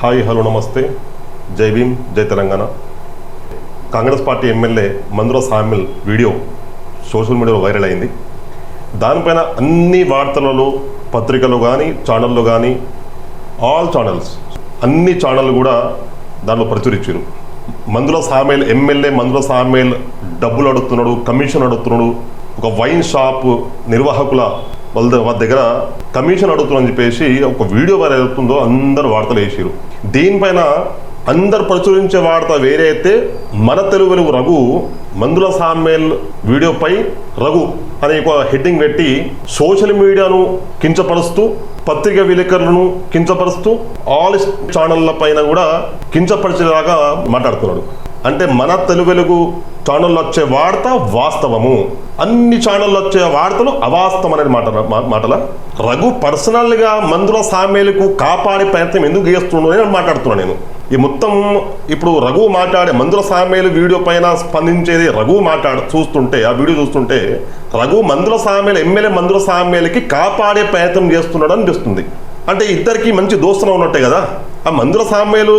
Hi hello నమస్తే జై భీమ్ జై తెలంగాణ. కాంగ్రెస్ పార్టీ ఎమ్మెల్యే మందుల సామ్యుల్ వీడియో సోషల్ మీడియాలో వైరల్ అయింది. దానిపైన అన్ని వార్తలలో పత్రికలు కానీ ఛానళ్ళు కానీ ఆల్ ఛానల్స్ అన్ని ఛానళ్ళు కూడా దాంట్లో ప్రచురించారు. మందుల సామ్యుల్ ఎమ్మెల్యే మందుల సామ్యుల్ డబ్బులు అడుగుతున్నాడు, కమిషన్ అడుగుతున్నాడు, ఒక వైన్ షాప్ నిర్వాహకుల వాళ్ళ దగ్గర కమిషన్ అడుగుతుందని చెప్పేసి ఒక వీడియో వైరల్ అవుతుందో అందరు వార్తలు వేసారు. దీనిపైన అందరు ప్రచురించే వార్త వేరే అయితే మన తెలుగు రఘు మందుల సామ్యుల్ వీడియోపై రఘు అనే ఒక హెడ్డింగ్ పెట్టి సోషల్ మీడియాను కించపరుస్తూ పత్రిక విలేకరులను కించపరుస్తూ ఆల్ ఛానళ్ళ పైన కూడా కించపరిచేలాగా మాట్లాడుతున్నాడు. అంటే మన తెలుగు ఛానల్లో వచ్చే వార్త వాస్తవము, అన్ని ఛానల్లో వచ్చే వార్తలు అవాస్తవం అనేది మాటల రఘు పర్సనల్గా మందుల సామ్యులకు కాపాడే ప్రయత్నం ఎందుకు చేస్తున్నాడు అని మాట్లాడుతున్నాను నేను. ఈ మొత్తం ఇప్పుడు రఘు మాట్లాడే మందుల సామ్యుల్ వీడియో పైన స్పందించేది రఘు చూస్తుంటే ఆ వీడియో చూస్తుంటే రఘు మందుల సామ్యుల్ ఎమ్మెల్యే మందుల సామ్యులకి కాపాడే ప్రయత్నం చేస్తున్నాడు అనిపిస్తుంది. అంటే ఇద్దరికి మంచి దోస్తులు ఉన్నట్టే కదా. ఆ మందుల సామ్యులు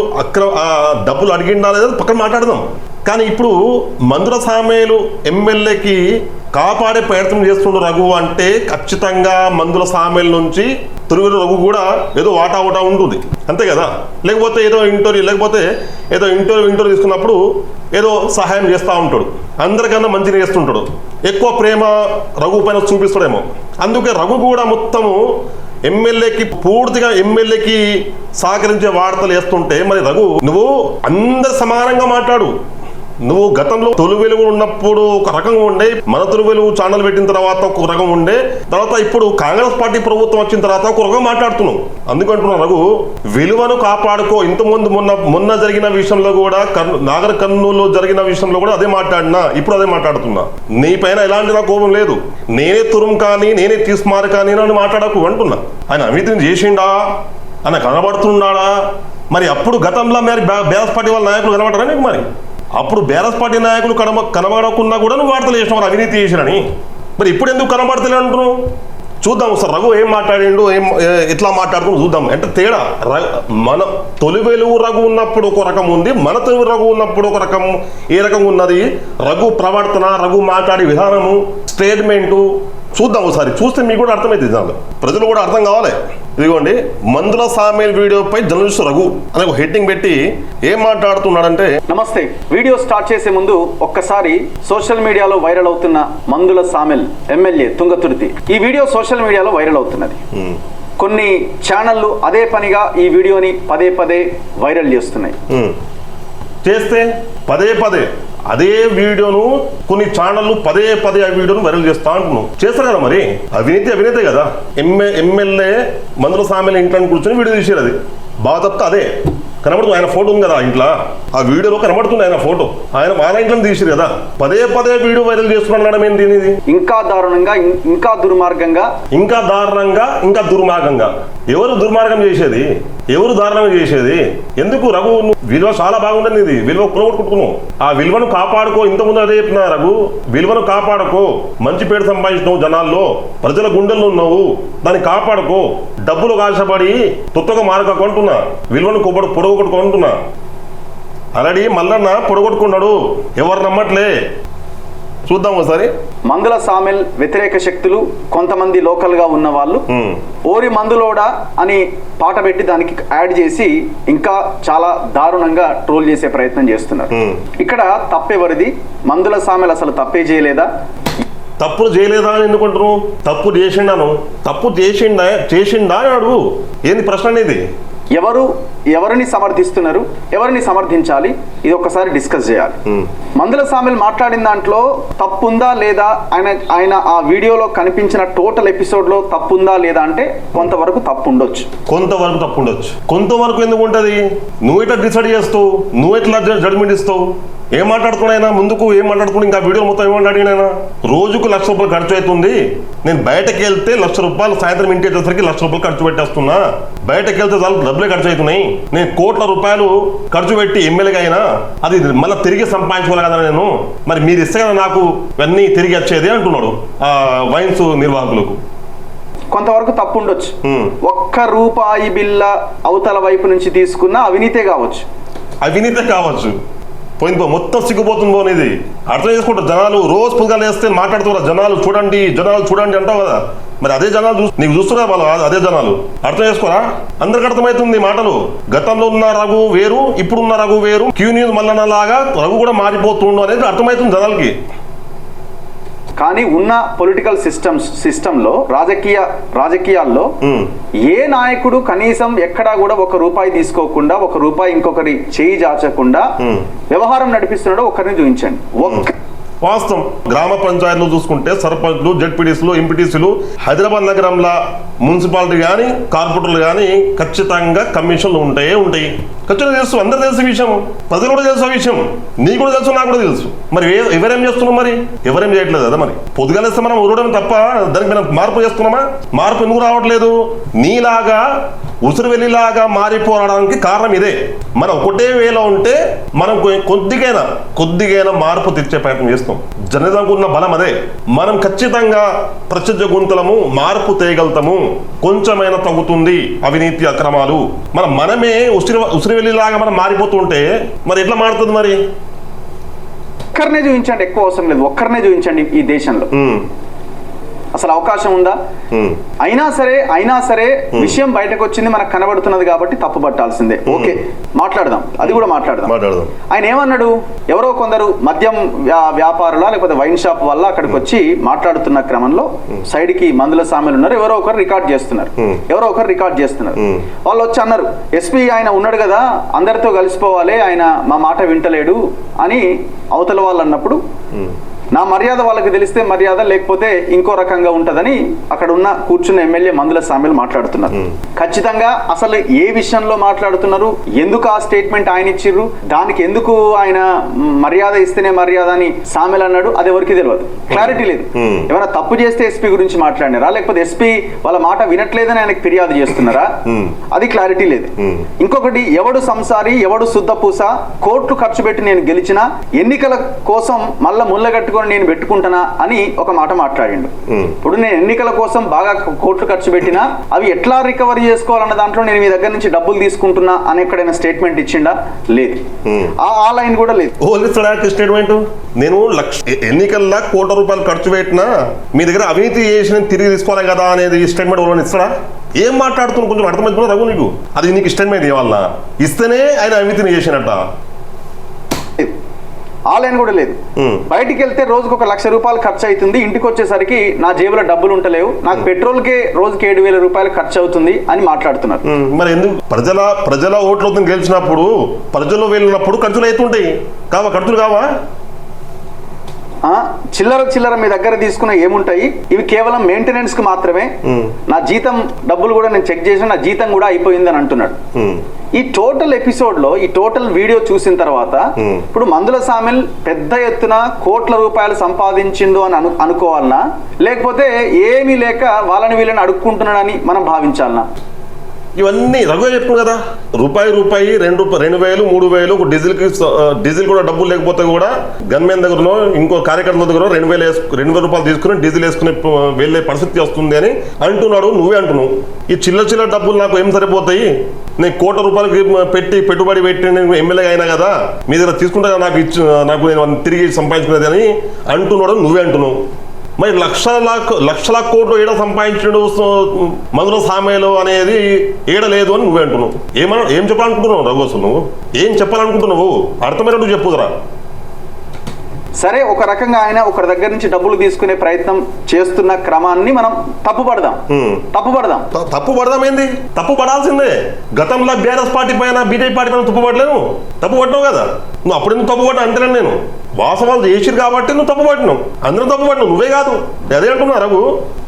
డబ్బులు అడిగిండా లేదా పక్కన మాట్లాడదాం. కానీ ఇప్పుడు మందుల సామ్యులు ఎమ్మెల్యేకి కాపాడే ప్రయత్నం చేస్తుండ్రు రఘు అంటే ఖచ్చితంగా మందుల సామ్యుల్ నుంచి తెలుగు రఘు కూడా ఏదో వాటా ఉంటుంది అంతే కదా. లేకపోతే ఏదో ఇంటర్వ్యూ తీసుకున్నప్పుడు ఏదో సహాయం చేస్తూ ఉంటాడు, అందరికన్నా మంచిగా చేస్తుంటాడు, ఎక్కువ ప్రేమ రఘు పైన చూపిస్తాడేమో. అందుకే రఘు కూడా మొత్తము ఎమ్మెల్యేకి పూర్తిగా ఎమ్మెల్యేకి సహకరించే వార్తలు వేస్తుంటే మరి రఘు నువ్వు అందరు సమానంగా మాట్లాడు. నువ్వు గతంలో తొలి వెలుగు ఉన్నప్పుడు ఒక రకంగా ఉండే, మన తొలి వెలుగు ఛానల్ పెట్టిన తర్వాత ఒక రకం ఉండే, తర్వాత ఇప్పుడు కాంగ్రెస్ పార్టీ ప్రభుత్వం వచ్చిన తర్వాత ఒక రకం మాట్లాడుతున్నావు. అందుకంటున్నా రఘు విలువను కాపాడుకో. ఇంతకుముందు మొన్న జరిగిన విషయంలో కూడా నాగర్ కర్నూలులో జరిగిన విషయంలో కూడా అదే మాట్లాడినా, ఇప్పుడు అదే మాట్లాడుతున్నా. నీ పైన ఎలాంటి నా కోపం లేదు. నేనే తురుం కానీ నేనే తీసుమారు కానీ అని మాట్లాడకు అంటున్నా. ఆయన అవినీతిని చేసిండా, ఆయన కనబడుతున్నాడా? మరి అప్పుడు గతంలో మరి బీఆర్ఎస్ పార్టీ వాళ్ళ నాయకులు కనబడరా నీకు? మరి అప్పుడు బీఆర్ఎస్ పార్టీ నాయకులు కనబడకుండా కూడా నువ్వు వార్తలు చేసినావు అవినీతి చేసినని. మరి ఇప్పుడు ఎందుకు కనబడతలే అంటున్నావు? చూద్దాం సార్ రఘు ఏం మాట్లాడిండు, ఎట్లా మాట్లాడుకుని చూద్దాం. అంటే తేడా మన తొలి వెలుగు రఘు ఉన్నప్పుడు ఒక రకం ఉంది, మన తెలుగు రఘు ఉన్నప్పుడు ఒక రకం. ఏ రకంగా ఉన్నది రఘు ప్రవర్తన, రఘు మాట్లాడే విధానము, స్టేట్మెంటు చూద్దాం ఒకసారి. చూస్తే మీకు కూడా అర్థమైంది, దానిలో ప్రజలు కూడా అర్థం కావాలి. ఇదిగోండి మందుల సామ్యుల్ వీడియోపై జర్నలిస్ట్ రఘు అనే ఒక హెడ్డింగ్ పెట్టి ఏం మాట్లాడుతున్నాడంటే, నమస్తే. వీడియో స్టార్ట్ చేసే ముందు ఒక్కసారి సోషల్ మీడియాలో వైరల్ అవుతున్న మందుల సామ్యుల్ ఎమ్మెల్యే తుంగతుర్తి ఈ వీడియో సోషల్ మీడియాలో వైరల్ అవుతున్నది. కొన్ని ఛానళ్లు అదే పనిగా ఈ వీడియోని పదే పదే వైరల్ చేస్తున్నాయి. చేస్తే పదే అదే వీడియోను కొన్ని ఛానళ్ళు పదే ఆ వీడియోను వైరల్ చేస్తా అంటున్నావు. చేస్తారు కదా మరి. అవినీతే కదా. ఎమ్మెల్యే మందుల సామ్యుల్ ఇంట్లో కూర్చొని వీడియో తీసారు. అది బాగా తప్ప అదే కనబడుతుంది. ఆయన ఫోటో ఉంది కదా ఇంట్లో, ఆ వీడియోలో కనబడుతుంది ఆయన ఫోటో. ఆయన వాళ్ళ ఇంట్లో తీసారు కదా. పదే వీడియో వైరల్ చేస్తున్నాడు. ఏంటి ఇది? ఇంకా దారుణంగా, ఇంకా దుర్మార్గంగా ఎవరు దుర్మార్గం చేసేది? ఎవరు దారుణంగా చేసేది? ఎందుకు రఘు విలువ చాలా బాగుంటుంది. ఇది విలువ పురగొట్టుకుంటున్నావు. ఆ విలువను కాపాడుకో. ఇంతకుముందు అదే చెప్తున్నా రఘు, విలువను కాపాడుకో. మంచి పేరు సంపాదించినావు, జనాల్లో ప్రజల గుండెల్లో ఉన్నావు, దాన్ని కాపాడుకో. డబ్బులు కాల్చబడి తొత్తగా మారకుంటున్నా, విలువను పొడగొట్టుకుంటున్నా. ఆల్రెడీ మల్లన్న పొడగొట్టుకున్నాడు, ఎవరు నమ్మట్లే. చూద్దాం ఒకసారి. మందుల సామ్యుల్ వ్యతిరేక శక్తులు కొంతమంది లోకల్ గా ఉన్న వాళ్ళు ఓరి మందులోడా అని పాట పెట్టి దానికి యాడ్ చేసి ఇంకా చాలా దారుణంగా ట్రోల్ చేసే ప్రయత్నం చేస్తున్నారు. ఇక్కడ తప్పెవరిది? మందుల సామ్యుల్ అసలు తప్పే చేయలేదా? తప్పులు చేయలేదా అని ఎందుకుంటారు? తప్పు చేసిండా అని అడుగు. ఏంది ప్రశ్న అనేది? ఎవరిని సమర్థిస్తున్నారు, ఎవరిని సమర్థించాలి, ఇది ఒక్కసారి డిస్కస్ చేయాలి. మందుల సామ్యుల్ మాట్లాడిన దాంట్లో తప్పుందా లేదా, ఆయన ఆ వీడియోలో కనిపించిన టోటల్ ఎపిసోడ్ లో తప్పుందా లేదా అంటే కొంతవరకు తప్పు ఉండొచ్చు. కొంతవరకు ఎందుకు ఉంటది? నువ్వు ఎట్లా డిసైడ్ చేస్తావు? నువ్వు ఎట్లా జడ్జ్మెంట్ ఇస్తావు? ఏం మాట్లాడుకున్నాయినా ముందుకు ఏం మాట్లాడుకుని ఇంకా వీడియో మొత్తం ఏమాట్లాడినా? రోజుకు ₹1,00,000 ఖర్చు అవుతుంది. నేను బయటకు వెళ్తే ₹1,00,000, సాయంత్రం ఇంటికి వచ్చేసరికి ₹1,00,000 ఖర్చు పెట్టేస్తున్నా. బయటకు వెళ్తే చాలా డబ్బులే ఖర్చు అవుతున్నాయి. నేను ₹1,00,00,000 ఖర్చు పెట్టి ఎమ్మెల్యేగా అయినా అది మళ్ళీ తిరిగి సంపాదించుకోవాలి కదా నేను. మరి మీరు ఇస్తే కదా నాకు ఇవన్నీ తిరిగి వచ్చేది అంటున్నాడు ఆ వైన్స్ నిర్వాహకులకు. కొంతవరకు తప్పు ఉండొచ్చు. ₹1 బిల్ల అవతల వైపు నుంచి తీసుకున్న అవినీతే కావచ్చు. పోయింది మొత్తం సిగ్గుపోతుంది పోనేది. అర్థం చేసుకుంటారు జనాలు. రోజు పుస్తకాలు వేస్తే మాట్లాడుతున్నారు జనాలు చూడండి అంటావు కదా. మరి అదే జనాలు నీకు చూస్తున్నారు వాళ్ళు, అదే జనాలు అర్థం చేసుకోరా. అందరికి అర్థమవుతుంది మాటలు. గతంలో ఉన్న రఘు వేరు, ఇప్పుడున్న రఘు వేరు. క్యూ న్యూస్ మల్లన్న లాగా రఘు కూడా మారిపోతుండు అనేది అర్థమవుతుంది జనాలకి. కానీ ఉన్న పొలిటికల్ సిస్టంలో రాజకీయాల్లో ఏ నాయకుడు కనీసం ఎక్కడా కూడా ₹1 తీసుకోకుండా ₹1 ఇంకొకరి చేయి జాచకుండా వ్యవహారం నడిపిస్తున్నాడో ఒక్కరిని చూపించండి. వాస్తవం. గ్రామ పంచాయతీలు చూసుకుంటే సర్పంచ్లు, జెడ్పీటీసీలు, ఎంపీటీసీలు, హైదరాబాద్ నగరంలో మున్సిపాలిటీ కానీ కార్పొరేటర్లు కానీ ఖచ్చితంగా కమిషన్లు ఉంటాయి. ఖచ్చితంగా తెలుసు, అందరూ తెలుసు విషయం, ప్రజలు కూడా తెలుసు విషయం, నీకు కూడా తెలుసు, నాకు కూడా తెలుసు. మరి ఎవరేం చేస్తున్నాం? మరి ఎవరేం చేయట్లేదు కదా. మరి పొద్దుగాలేస్తే మనం ఊరడం తప్ప దానికి మనం మార్పు చేస్తున్నామా? మార్పు ఎందుకు రావట్లేదు? నీలాగా ఉసురు వెళ్ళిలాగా మారిపోవడానికి కారణం ఇదే. మనం ఒకటే వేలో ఉంటే మనం కొద్దిగైనా మార్పు తెచ్చే ప్రయత్నం చేస్తాం. జనజంకు ఉన్న బలం అదే. మనం ఖచ్చితంగా ప్రత్యక్ష గుంతలము, మార్పు తేయగలుగుతాము. కొంచెమైనా తగ్గుతుంది అవినీతి అక్రమాలు. మనమే ఉసిరి వెళ్ళిలాగా మనం మారిపోతుంటే మరి ఎట్లా మారుతుంది? మరి ఒక్కరినే చూపించండి, ఎక్కువ అవసరం లేదు. ఒక్కరినే చూపించండి ఈ దేశంలో. అసలు అవకాశం ఉందా? అయినా సరే విషయం బయటకు వచ్చింది, మనకు కనబడుతున్నది కాబట్టి తప్పు పట్టాల్సిందే. ఓకే, మాట్లాడదాం, అది కూడా మాట్లాడదాం. ఆయన ఏమన్నాడు? ఎవరో కొందరు మద్యం వ్యాపారుల లేకపోతే వైన్ షాప్ వల్ల అక్కడికి వచ్చి మాట్లాడుతున్న క్రమంలో సైడ్ కి మందుల సామెలు ఉన్నారు, ఎవరో ఒకరు రికార్డ్ చేస్తున్నారు. వాళ్ళు వచ్చి అన్నారు, ఎస్పీ ఆయన ఉన్నాడు కదా, అందరితో కలిసిపోవాలి, ఆయన మా మాట వింటలేడు అని అవతల వాళ్ళు అన్నప్పుడు, నా మర్యాద వాళ్ళకి తెలిస్తే మర్యాద, లేకపోతే ఇంకో రకంగా ఉంటదని అక్కడ ఉన్న కూర్చున్న ఎమ్మెల్యే మందుల సామెలు మాట్లాడుతున్నారు. ఖచ్చితంగా అసలు ఏ విషయంలో మాట్లాడుతున్నారు, ఎందుకు ఆ స్టేట్మెంట్ ఆయన ఇచ్చిర్రు, దానికి ఎందుకు ఆయన మర్యాద ఇస్తేనే మర్యాద అని సామెలు అన్నాడు, అది ఎవరికి తెలియదు, క్లారిటీ లేదు. ఏమైనా తప్పు చేస్తే ఎస్పీ గురించి మాట్లాడినారా, లేకపోతే ఎస్పీ వాళ్ళ మాట వినట్లేదని ఆయనకు ఫిర్యాదు చేస్తున్నారా, అది క్లారిటీ లేదు. ఇంకొకటి, ఎవడు సంసారి ఎవడు శుద్ధపూస, కోట్లు ఖర్చు పెట్టి నేను గెలిచిన, ఎన్నికల కోసం మళ్ళా ముళ్ళగట్టుకొని నేను పెట్టుకుంటానా అని ఒక మాట మాట్లాడిండు. ఇప్పుడు నేను ఎన్నికల కోసం బాగా కోట్లు ఖర్చు పెట్టినా అవి ఎట్లా రికవరీ చేసుకోవాలన్న దాంట్లో నేను మీ దగ్గర నుంచి డబ్బులు తీసుకుంటున్నా అని ఎక్కడైనా స్టేట్మెంట్ ఇచ్చిండా? లేదు. ఆ లైన్ కూడా లేదు. స్టేట్మెంట్, నేను ఎన్నికల్లో ₹1,00,00,000 ఖర్చు పెట్టినా మీ దగ్గర అవినీతి చేసిన తిరిగి తీసుకోవాలి కదా అనేది స్టేట్మెంట్ ఇస్తాడా? ఏం మాట్లాడుతున్నా కొంచెం అర్థమవుతున్నా రఘు నీకు? అది నీకు స్టేట్మెంట్ ఇవ్వాలన్నా? ఇస్తేనే ఆయన అవినీతిని చేసినట్ట. ఆ లైన్ కూడా లేదు. బయటికి వెళ్తే రోజుకు ₹1,00,000 ఖర్చు అవుతుంది, ఇంటికి వచ్చేసరికి నా జేబులో డబ్బులు ఉంటలేవు, నాకు పెట్రోల్కే రోజుకి ₹7,000 ఖర్చు అవుతుంది అని మాట్లాడుతున్నారు. మరి ఎందుకు? ప్రజల ఓట్లతో గెలిచినప్పుడు, ప్రజలు వెళ్ళినప్పుడు ఖర్చులు అవుతుంటాయి కావా? ఖర్చులు కావా? చిల్లర మీ దగ్గర తీసుకున్న ఏముంటాయి? ఇవి కేవలం మెయింటెనెన్స్ కు మాత్రమే. నా జీతం డబ్బులు కూడా నేను చెక్ చేసిన, నా జీతం కూడా అయిపోయింది అని అంటున్నాడు. ఈ టోటల్ ఎపిసోడ్ లో, ఈ టోటల్ వీడియో చూసిన తర్వాత ఇప్పుడు మందుల సామెల్ పెద్ద ఎత్తున ₹1,00,00,000 సంపాదించిండు అని అనుకోవాలనా, లేకపోతే ఏమీ లేక వాళ్ళని వీళ్ళని అడుక్కుంటున్నాడని మనం భావించాలనా? ఇవన్నీ రఘువే చెప్పును కదా, రూపాయి 2,000, 3,000 ఒక డీజిల్ కూడా డబ్బులు లేకపోతే కూడా గన్మెన్ దగ్గరనో ఇంకో కార్యకర్తల దగ్గర ₹2,000 తీసుకుని డీజిల్ వేసుకుని వెళ్ళే పరిస్థితి వస్తుంది అని అంటున్నాడు. నువ్వే అంటున్నావు. ఈ చిల్లర డబ్బులు నాకు ఏం సరిపోతాయి, నేను ₹1,00,00,000 పెట్టి పెట్టుబడి పెట్టి నేను ఎమ్మెల్యే అయినా కదా, మీ దగ్గర తీసుకుంటా నాకు నేను తిరిగి సంపాదించుకునేది అని అంటున్నాడు. నువ్వే అంటున్నావు. మరి లక్షల కోట్లు ఏడ సంపాదించడు మందుల సామెలు అనేది ఏడలేదు అని నువ్వే అంటున్నావు. ఏం చెప్పాలనుకుంటున్నావు రఘు? అసలు నువ్వు ఏం చెప్పాలనుకుంటున్నావు? అర్థమైనట్టు చెప్పుదరా. సరే, ఒక రకంగా ఆయన ఒకరి దగ్గర నుంచి డబ్బులు తీసుకునే ప్రయత్నం చేస్తున్న క్రమాన్ని మనం తప్పుపడదాం. ఏంది? తప్పు పడాల్సిందే. గతంలో బీఆర్ఎస్ పార్టీ పైన, బీజేపీ పార్టీ పైన తప్పు పట్టినావు కదా. నువ్వు అప్పుడు ఎందుకు తప్పు పడ్డా అంతేనా? నేను వాస్తవాలు చేసిరు కాబట్టి నువ్వు తప్పు పట్టినావు, అందరం తప్పు పట్టినావు, నువ్వే కాదు. అదే అంటున్నా రఘు,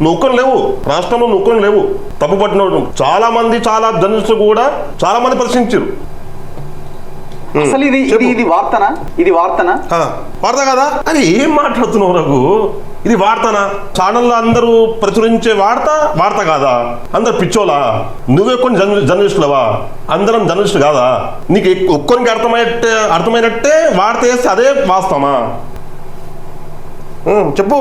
నువ్వు లేవు, రాష్ట్రంలో నువ్వు లేవు, తప్పు పట్టినావు. చాలా మంది, చాలా జర్నలిస్టులు కూడా చాలా మంది ప్రశ్నించారు. అసలు ఇది వార్తనా వార్త కదా అని ఏం మాట్లాడుతున్నావు రఘు? ఇది వార్తనా? ఛానల్లో అందరూ ప్రచురించే వార్త కాదా? అందరు పిచ్చోలా? నువ్వే కొన్ని జర్నలిస్టులవా? అందరం జర్నలిస్టు కాదా? నీకు ఒక్కరికి అర్థమైనట్టే వార్త వేస్తే అదే వాస్తవమా? చెప్పు.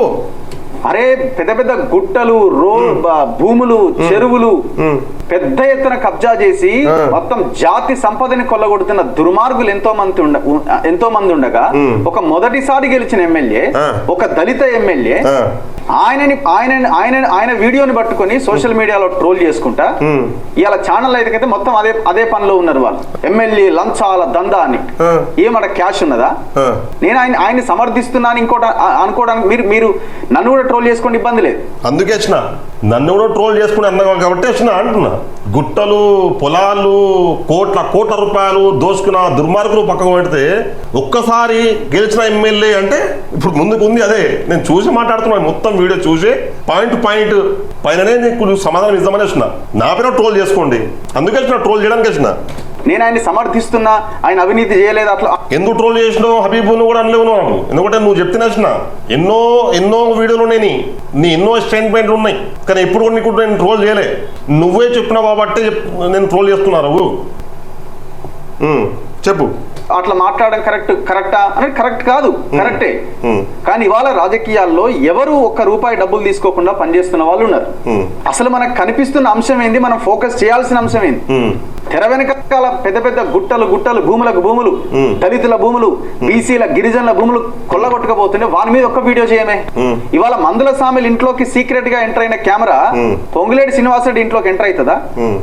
అరే పెద్ద పెద్ద గుట్టలు భూములు చెరువులు పెద్ద ఎత్తున కబ్జా చేసి మొత్తం జాతి సంపదని కొల్లగొడుతున్న దుర్మార్గులు ఎంతో మంది ఉండగా ఒక మొదటిసారి గెలిచిన ఎమ్మెల్యే ఒక దళిత ఎమ్మెల్యే ఆయన వీడియోని పట్టుకొని సోషల్ మీడియాలో ట్రోల్ చేసుకుంటా ఇలా ఛానల్ అయితే మొత్తం అదే పనిలో ఉన్నారు వాళ్ళు. ఎమ్మెల్యే లంచాల దందా అని ఏమడ క్యాష్ ఉన్నదా? నేను ఆయన్ని సమర్థిస్తున్నాను ఇంకోటి అనుకోవడానికి మీరు నన్ను కూడా ట్రోల్ చేసుకోండి, ఇబ్బంది లేదు. అందుకే వచ్చిన నన్ను కూడా ట్రోల్ చేసుకుని అన్నా కాబట్టి వచ్చిన అంటున్నా. గుట్టలు పొలాలు కోట్ల రూపాయలు దోచుకున్న దుర్మార్గులు పక్కకు పెడితే ఒక్కసారి గెలిచిన ఎమ్మెల్యే అంటే ఇప్పుడు ముందుకు ఉంది. అదే నేను చూసి మాట్లాడుతున్నాను, మొత్తం వీడియో చూసి పాయింట్ పైననే నీకు సమాధానం ఇద్దామని వచ్చిన. నా పేరు ట్రోల్ చేసుకోండి, అందుకే వచ్చిన ట్రోల్ చేయడానికి వచ్చిన. నేను ఆయన్ని సమర్థిస్తున్నా, ఆయన అవినీతి చేయలేదు అట్లా ఎందుకు ట్రోల్ చేసినావు? హబీబును కూడా అనలేవు నాకు, ఎందుకంటే నువ్వు చెప్తే నచ్చిన ఎన్నో వీడియోలు ఉన్నాయి, నీ ఎన్నో స్టేట్మెంట్లు ఉన్నాయి, కానీ ఎప్పుడు కూడా నీకు నేను ట్రోల్ చేయలే. నువ్వే చెప్పినావు కాబట్టి నేను ట్రోల్ చేస్తున్నారు. చెప్పు. అట్లా మాట్లాడడం కరెక్టా అంటే కరెక్ట్ కాదు, కరెక్టే. కానీ ఇవాళ రాజకీయాల్లో ఎవరు ₹1 డబ్బులు తీసుకోకుండా పనిచేస్తున్న వాళ్ళు ఉన్నారు. అసలు మనకు కనిపిస్తున్న అంశం ఏంది, మనం ఫోకస్ చేయాల్సిన అంశం ఏంది? తెర వెనకాల పెద్ద పెద్ద గుట్టలు భూములకు భూములు, దళితుల భూములు, బీసీల గిరిజనుల భూములు కొల్లగొట్టకపోతుంటే వాని మీద ఒక్క వీడియో చేయమే. ఇవాళ మందుల సామిల్ ఇంట్లోకి సీక్రెట్ గా ఎంటర్ అయిన కెమెరా పొంగులేటి శ్రీనివాసరెడ్డి ఇంట్లోకి ఎంటర్ అవుతుందా?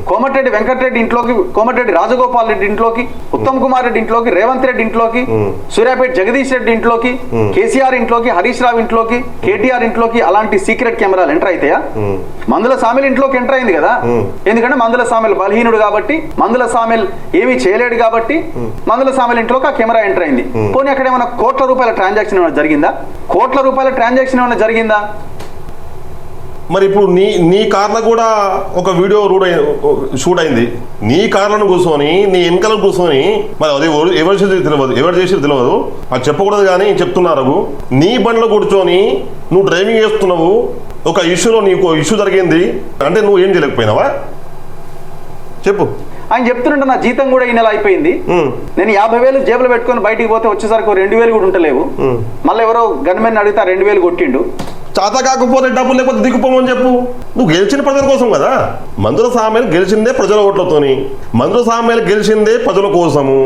కోమటిరెడ్డి వెంకటరెడ్డి ఇంట్లోకి, కోమటిరెడ్డి రాజగోపాల్ రెడ్డి ఇంట్లోకి, ఉత్తమ్ కుమార్ రెడ్డి ఇంట్లోకి, రేవంత్ రెడ్డి ఇంట్లోకి, సూర్యాపేట జగదీష్ రెడ్డి ఇంట్లోకి, కేసీఆర్ ఇంట్లోకి, హరీష్ రావు ఇంట్లోకి, కేటీఆర్ ఇంట్లోకి అలాంటి సీక్రెట్ కెమెరాలు ఎంటర్ అవుతాయా? మందుల సామిల్ ఇంట్లోకి ఎంటర్ అయింది కదా, ఎందుకంటే మందుల సామిల్ బలహీనుడు కాబట్టి, మందుల సామిల్ ఏమీ చేయలేడు కాబట్టి మందుల సామిల్ ఇంట్లోకి ఆ కెమెరా ఎంటర్ అయింది. పోనీ అక్కడ ఏమైనా కోట్ల రూపాయల ట్రాన్సాక్షన్ ఏమైనా జరిగిందా? కోట్ల రూపాయల ట్రాన్సాక్షన్ ఏమైనా జరిగిందా? మరి ఇప్పుడు నీ కార్లో కూడా ఒక వీడియో షూట్ అయింది. నీ కార్లను కూర్చొని, నీ వెనకాలను కూర్చొని, మరి అది ఎవరు చేసి తెలియదు, అది చెప్పకూడదు కానీ చెప్తున్నారు. నీ బండ్లో కూర్చొని నువ్వు డ్రైవింగ్ చేస్తున్నావు, ఒక ఇష్యూలో నీకు ఇష్యూ జరిగింది అంటే నువ్వు ఏం చేయలేకపోయినావా? చెప్పు. ఆయన చెప్తుంటే నా జీతం కూడా ఈ నెల అయిపోయింది, నేను 50,000 జేబులో పెట్టుకొని బయటికి పోతే వచ్చేసరికి 2,000 కూడా ఉంటలేవు, మళ్ళీ ఎవరో గన్మెన్ అడిగితే 2,000 కొట్టిండు. చేత కాకపోతే డబ్బులు లేకపోతే దిక్కుపోమని చెప్పు. నువ్వు గెలిచిన ప్రజల కోసం కదా. మందుల సామ్యాలు గెలిచిందే ప్రజల ఓట్లతోని, మందుల సామ్యాలు గెలిచిందే ప్రజల కోసము,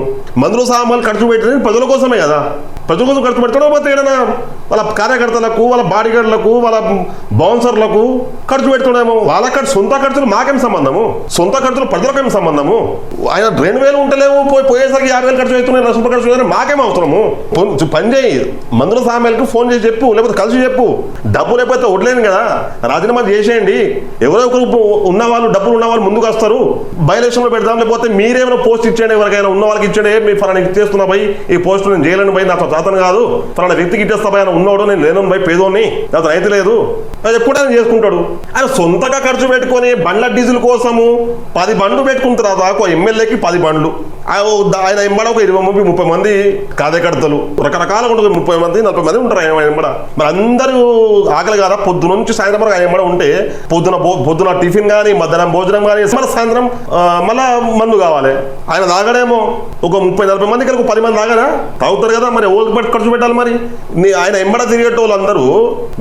మందుల సామ్యాలు ఖర్చు పెట్టింది ప్రజల కోసమే కదా. ప్రజల కోసం ఖర్చు పెడతాడో పోతే ఏదైనా వాళ్ళ కార్యకర్తలకు, వాళ్ళ బాడీగార్డులకు, వాళ్ళ బౌన్సర్లకు ఖర్చు పెడుతున్నామో. వాళ్ళ సొంత ఖర్చులు మాకేం సంబంధము? సొంత ఖర్చులు ప్రజలకేం సంబంధము? ఆయన 2,000 ఉంటలేవు, పోయేసరికి 50,000 ఖర్చు అవుతున్నాయి, ₹1,00,000 ఖర్చు అవుతున్నాయి, మాకేం అవసరము? పని చేయి, మందుల సామ్యాలకు ఫోన్ చేసి చెప్పు, లేకపోతే కలిసి చెప్పు. డబ్బు లేకపోతే వడ్లేను కదా, రాజీనామా చేసేయండి. ఎవరో ఒకరు ఉన్నవాళ్ళు, డబ్బులు ఉన్నవాళ్ళు ముందుకు వస్తారు, బై ఎలక్షన్లో పెడదాం. లేకపోతే మీరేమైనా పోస్ట్ ఇచ్చేయండి, ఎవరికైనా ఉన్న వాళ్ళకి ఇచ్చేయండి. మీ ఫలానా ఇచ్చేస్తున్నా పోయి, ఈ పోస్ట్ నేను చేయలేను పోయి, నాకు చేతను కాదు, ఫలానా వ్యక్తికి ఇచ్చేస్తా పోయి, ఆయన ఉన్నవాడు, నేను లేను పోయి, పేదోని, నాకు అయితే లేదు, అది ఎప్పుడు ఆయన చేసుకుంటాడు. ఆయన సొంతగా ఖర్చు పెట్టుకొని బండ్ల డీజిల్ కోసము 10 బండ్లు పెట్టుకుంటారు. దాకా ఎమ్మెల్యేకి 10 బండ్లు. ఆయన ఎంబడ ఒక 20-30 మంది కార్యకర్తలు, రకరకాలుగా ఉంటుంది, 30 మంది 40 మంది ఉంటారు ఆయన ఎంబడ. మరి అందరూ ఆకలి కదా, పొద్దున నుంచి సాయంత్రం వరకు ఆయన ఎంబడ ఉంటే, పొద్దున టిఫిన్ కానీ, మధ్యాహ్నం భోజనం కానీ, సాయంత్రం మళ్ళా మందు కావాలి. ఆయన తాగడేమో ఒక 30-40 మంది కలిసి 10 మంది తాగరా, తాగుతారు కదా. మరి ఓళ్ళు పెట్టి ఖర్చు పెట్టాలి. మరి ఆయన ఎంబడ తిరిగేటోళ్ళు అందరూ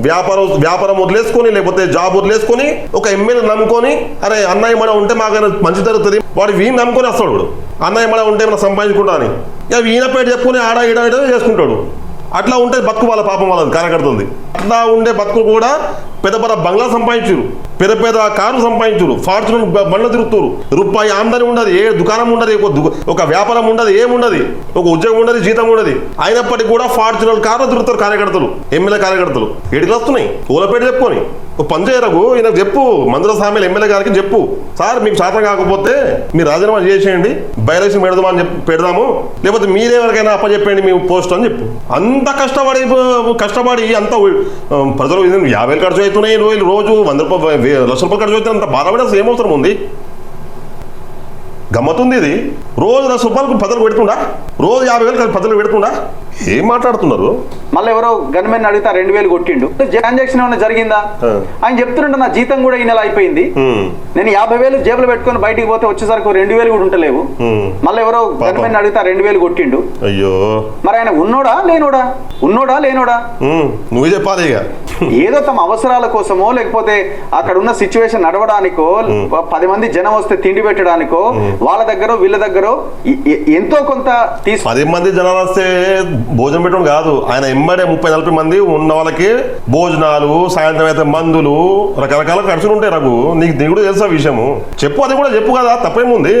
వ్యాపారం వదిలేసుకొని, లేకపోతే జాబ్ వదిలేసుకొని, ఒక ఎమ్మెల్యే నమ్ముకొని, అరే అన్నయ్య మన ఉంటే మాకు మంచి జరుగుతుంది, వాడు వీణ్ నమ్ముకొని వస్తాడు. వాడు అన్నయ్య మన ఉంటే మనం సంపాదించుకుంటా అని ఇక వీణ పేట చెప్పుకొని ఆడ ఈడ చేసుకుంటాడు. అట్లా ఉంటే బతుకు వాళ్ళ పాపం వాళ్ళది కార్యకర్తలది. అట్లా ఉండే బతుకు కూడా పెద్ద బంగ్లా సంపాదించారు, పెద్ద కారు సంపాదించారు, ఫార్చునర్ బండ్లు తిరుగుతారు, రూపాయి ఆమ్దాని ఉండదు, ఏ దుకాణం ఉండదు, ఒక వ్యాపారం ఉండదు, ఏముండదు, ఒక ఉద్యోగం ఉండదు, జీతం ఉండదు. అయినప్పటికీ కూడా ఫార్చునర్ కార్లు తిరుగుతారు కార్యకర్తలు, ఎమ్మెల్యే కార్యకర్తలు. ఎడికి వస్తున్నాయి ఓలపేట చెప్పుకొని. ఒక పని చేయరకు ఈయన చెప్పు, మందుల సామ్యాలు ఎమ్మెల్యే గారికి చెప్పు, సార్ మీకు శాతం కాకపోతే మీరు రాజీనామా చేసేయండి, బై ఎలక్షన్ పెడదాము, లేకపోతే మీరెవరికైనా అప్పచెప్పండి మీ పోస్ట్ అని చెప్పు. అంత కష్టపడి అంత ప్రజలు 50,000 ఖర్చు అవుతున్నాయి, రోజు ₹100,000 ఖర్చు అవుతుంది, అంత బాధపడే ఏమవసరం ఉంది? గమ్మతుంది ఇది. రోజు ₹100 ప్రజలు పెడుతుండా, రోజు 50,000 ప్రజలు పెడుతుండా? ఏం మాట్లాడుతున్నారు? మళ్ళీ ఎవరో గన్మెన్ అడిగితే 2,000 కొట్టిండు. ట్రాన్సాక్షన్ ఏమైనా జరిగిందా? ఆయన చెప్తుంటే నా జీతం కూడా ఈ నెల అయిపోయింది, నేను 50,000 జేబులు పెట్టుకొని బయటికి పోతే వచ్చేసరికి 2,000 కూడా ఉంటలేవు. మళ్ళీ ఎవరో గన్మెన్ అడిగితే 2,000 కొట్టిండు. అయ్యో, మరి ఆయన ఉన్నోడా లేనోడా నువ్వు చెప్పాలి. ఇక ఏదో తమ అవసరాల కోసమో లేకపోతే అక్కడ ఉన్న సిచ్యువేషన్ నడవడానికో 10 మంది జనం వస్తే తిండి పెట్టడానికో వాళ్ళ దగ్గర వీళ్ళ దగ్గర ఎంతో కొంత 10 మంది జనాలు వస్తే భోజనం పెట్టడం కాదు, ఆయన ఎంబడే 30-40 మంది ఉన్న వాళ్ళకి భోజనాలు, సాయంత్రం అయితే మందులు, రకరకాల ఖర్చులు ఉంటాయి. రఘు, నీకు దిగుడు తెలుసా విషయము? చెప్పు, అది కూడా చెప్పు కదా, తప్పేముంది.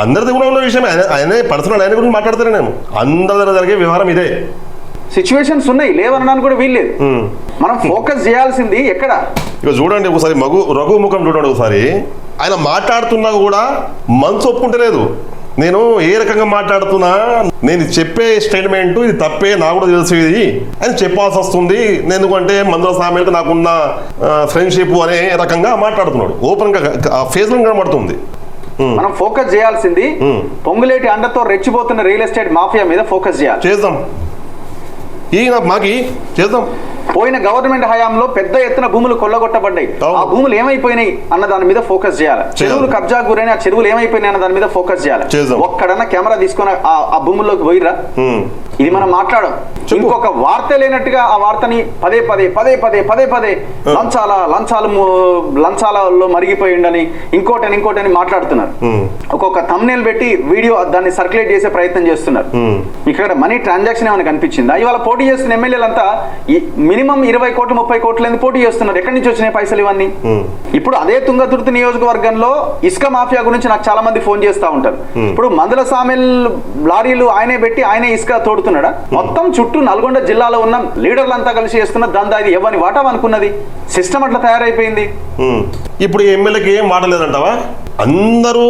అందరిది కూడా ఉన్న విషయం. ఆయనే పర్సనల్, ఆయన గురించి మాట్లాడతానే నేను. అందరి దగ్గర జరిగే వ్యవహారం ఇదే. సిచ్యువేషన్స్ ఉన్నాయి, లేవనడానికి కూడా వీల్లేదు. మనం ఫోకస్ చేయాల్సింది ఎక్కడ? ఇక చూడండి ఒకసారి రఘు ముఖం చూడండి ఒకసారి. ఆయన మాట్లాడుతున్నా కూడా మనసు ఒప్పుకుంటలేదు. నేను ఏ రకంగా మాట్లాడుతున్నా, నేను చెప్పే స్టేట్మెంట్ ఇది తప్పే, నాకు కూడా తెలుసు ఇది అని చెప్పాల్సి వస్తుంది. ఎందుకంటే మందుల సామెలకు నాకున్న ఫ్రెండ్షిప్ అనే రకంగా మాట్లాడుతున్నాడు. ఓపెన్ గా ఫేస్ లో కనబడుతుంది. మనం ఫోకస్ చేయాల్సింది పొంగులేటి అండతో రెచ్చిపోతున్న రియల్ ఎస్టేట్ మాఫియా మీద ఫోకస్ చేయాలి. చేద్దాం, చేద్దాం. పోయిన గవర్నమెంట్ హయాంలో పెద్ద ఎత్తున భూములు కొల్లగొట్టబడ్డాయి. ఆ భూములు ఏమైపోయినాయి అన్న దాని మీద ఫోకస్ చేయాలి. చెరువులు కబ్జా గురైన ఆ చెరువులు ఏమైపోయినాయి అన్న దాని మీద ఫోకస్ చేయాలి. ఒక్కడన్నా కెమెరా తీసుకొని ఆ భూముల్లోకి పోయిరా? ఇది మనం మాట్లాడం. ఇంకొక వార్త లేనట్టుగా ఆ వార్తని పదే పదే లంచాలలో మరిగిపోయిండని ఇంకోటని మాట్లాడుతున్నారు. ఒక్కొక్క థంబ్నెయిల్ పెట్టి వీడియో దాన్ని సర్క్యులేట్ చేసే ప్రయత్నం చేస్తున్నారు. ఇక్కడ మనీ ట్రాన్సాక్షన్ ఏమైనా కనిపించిందా? ఇవాళ పోటీ చేస్తున్న ఎమ్మెల్యేలంతా మినిమం 20 కోట్లు 30 కోట్లు పోటీ చేస్తున్నారు. ఎక్కడి నుంచి వచ్చినాయి పైసలు ఇవన్నీ? ఇప్పుడు అదే తుంగతుర్తి నియోజకవర్గంలో ఇసుక మాఫియా గురించి నాకు చాలా మంది ఫోన్ చేస్తూ ఉంటారు. ఇప్పుడు మందుల సామెల్ లారీలు ఆయనే పెట్టి ఆయనే ఇసుక తోడుతున్నాడా? మొత్తం చుట్టూ నల్గొండ జిల్లాలో ఉన్న లీడర్లంతా కలిసి చేస్తున్న దందా ఇది. ఎవరిని వాటా అనుకున్నది? సిస్టమ్ అట్లా తయారైపోయింది. ఇప్పుడు ఎమ్మెల్యేకి ఏం వాడలేదంటావా? అందరూ